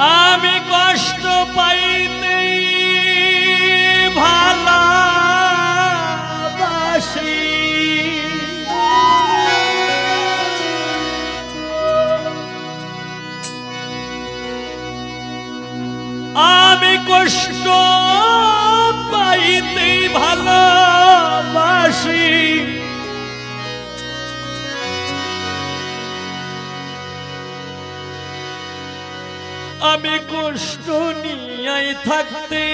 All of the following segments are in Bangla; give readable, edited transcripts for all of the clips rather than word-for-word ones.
আমি কষ্ট পাইতেই ভালোবাসি, আমি কষ্ট পাইতেই ভালোবাসি, আমি কষ্ট নিয়ে থাকতে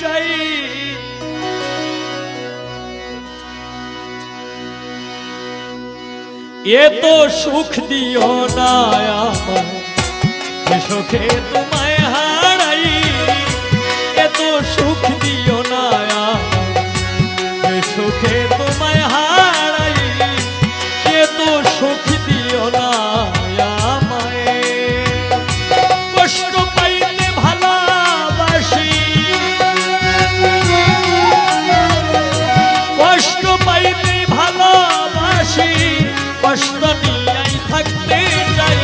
চাই। এত সুখ দিও না আমার সুখে তোমায় হারাই, এত সুখ দিও না আমার সুখে তোমায় হারাই, এত সুখ দিও না আমায়। কষ্ট পাইতে ভালোবাসি, কষ্ট পাইতে ভালোবাসি, কষ্ট নিয়েই থাকতে চাই।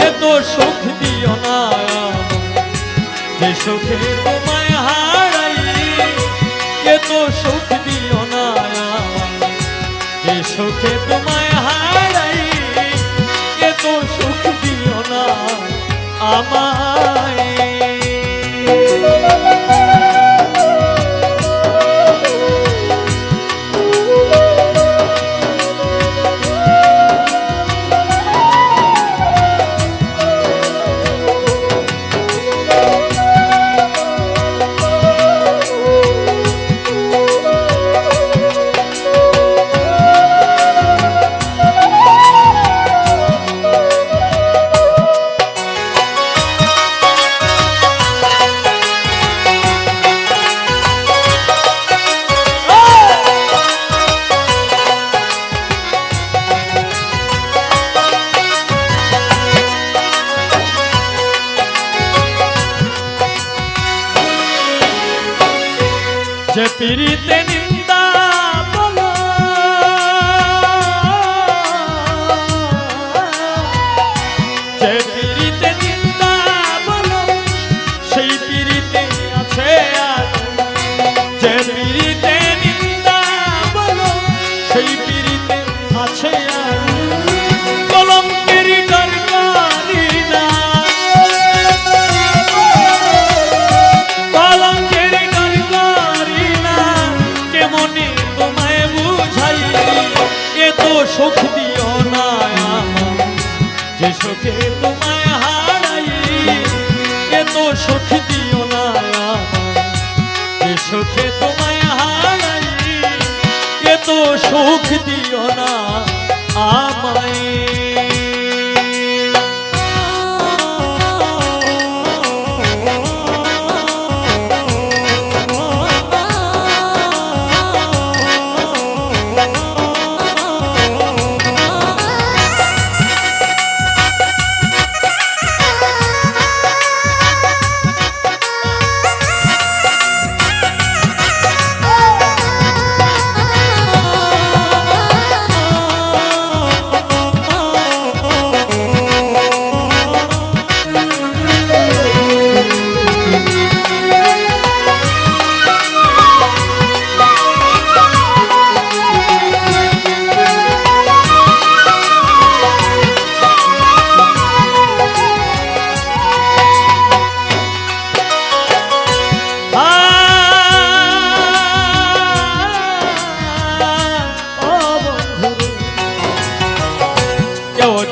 এত সুখ দিও না যে সুখে তোমায় হারাই, এত সুখ দিও না যে সুখে তোমায় হারাই, এত সুখ দিও না আমায়। যে পিরিতে নিন্দা বলো, যে পিরিতে নিন্দা বলো, সেই পিরিতে আছে আলো। যে পিরিতে নিন্দা বলো, সেই পিরিতে আছে আলো। কলঙ্কের ডর করি না, কলঙ্কের ডর করি না, কেমনে তোমায় বুঝাই। এত সুখ দিও না আমার যে সুখে তোমায় হারাই, এত সুখ দিও না আমার যে সুখে তোমায় হারাই, এত সুখ দিও না আমায়।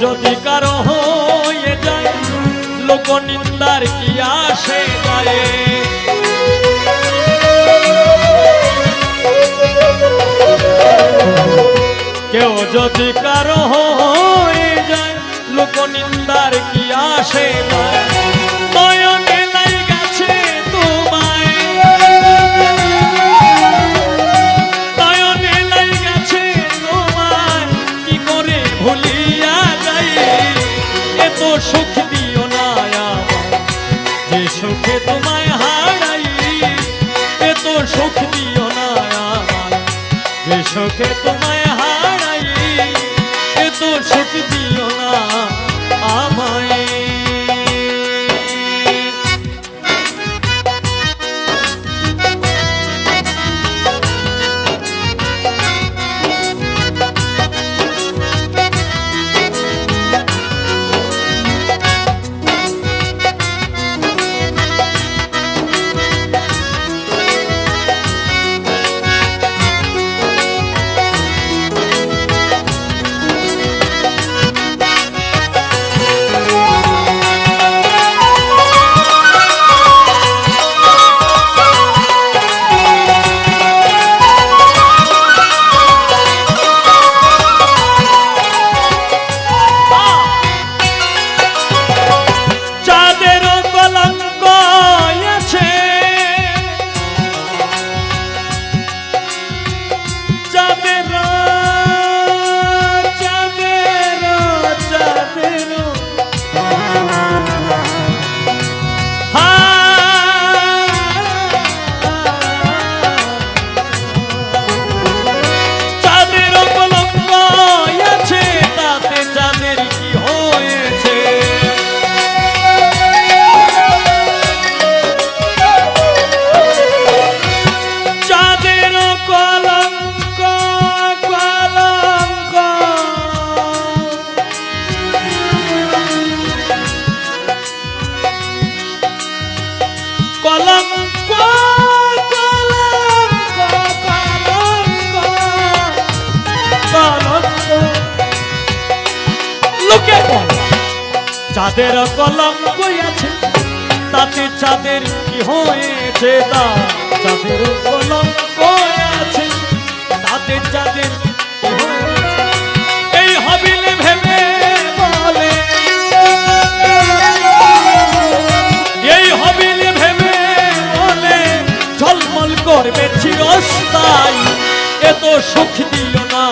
যদি কারো হয়ে যায় লোক নিন্দার কি আসে যায়, কেউ যদি কারো হয়ে যায় লোক নিন্দার কি আসে যায়। নয়নে লাইগাছে তোমায়, নয়নে লাইগাছে তোমায়, কি করে ভুলিয়া যাই। এত সুখ দিও না আমার যে সুখে তোমায় হারাই, এত সুখ দিও না আমার যে সুখে তোমায় হারাই, এত সুখ দিও না আমায়। তাদের কলঙ্ক আছে, তাতে চাঁদের কি হয়েছে তা, চাঁদের কলঙ্ক আছে, তাতে চাঁদের কি হয়েছে। এই হাবিলে ভেবে বলে, এই হাবিলে ভেবে বলে ঝলমল করবে চিরস্থায়ী। এত সুখ দিও না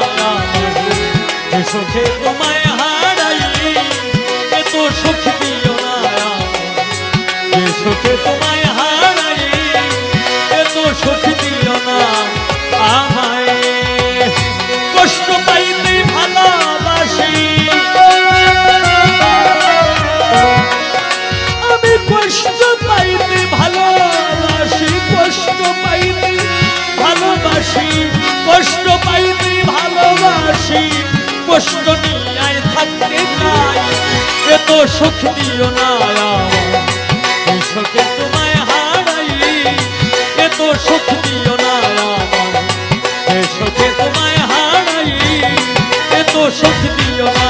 যে সুখে তোমায় হারাই, এত সুখ দিও না যে সুখে তোমায় হারাই, এত সুখ দিও না আমায়। কষ্ট পাইতে ভালোবাসি আমি, কষ্ট পাইতে ভালোবাসি, কষ্ট পাইতে ভালোবাসি, কষ্ট পাইতে ভালোবাসি, কষ্ট নিয়ে থাকতে চাই। এত সুখ দিও না এই সুখে তোমায় হারাই, এত সুখ দিও না এই সুখে তোমায় হারাই, এত সুখ দিও না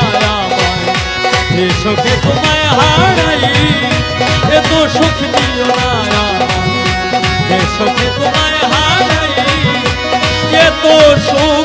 এই সুখে তোমায় হারাই, এত সুখ দিও না এই সুখে তোমায় হারাই, এত সুখ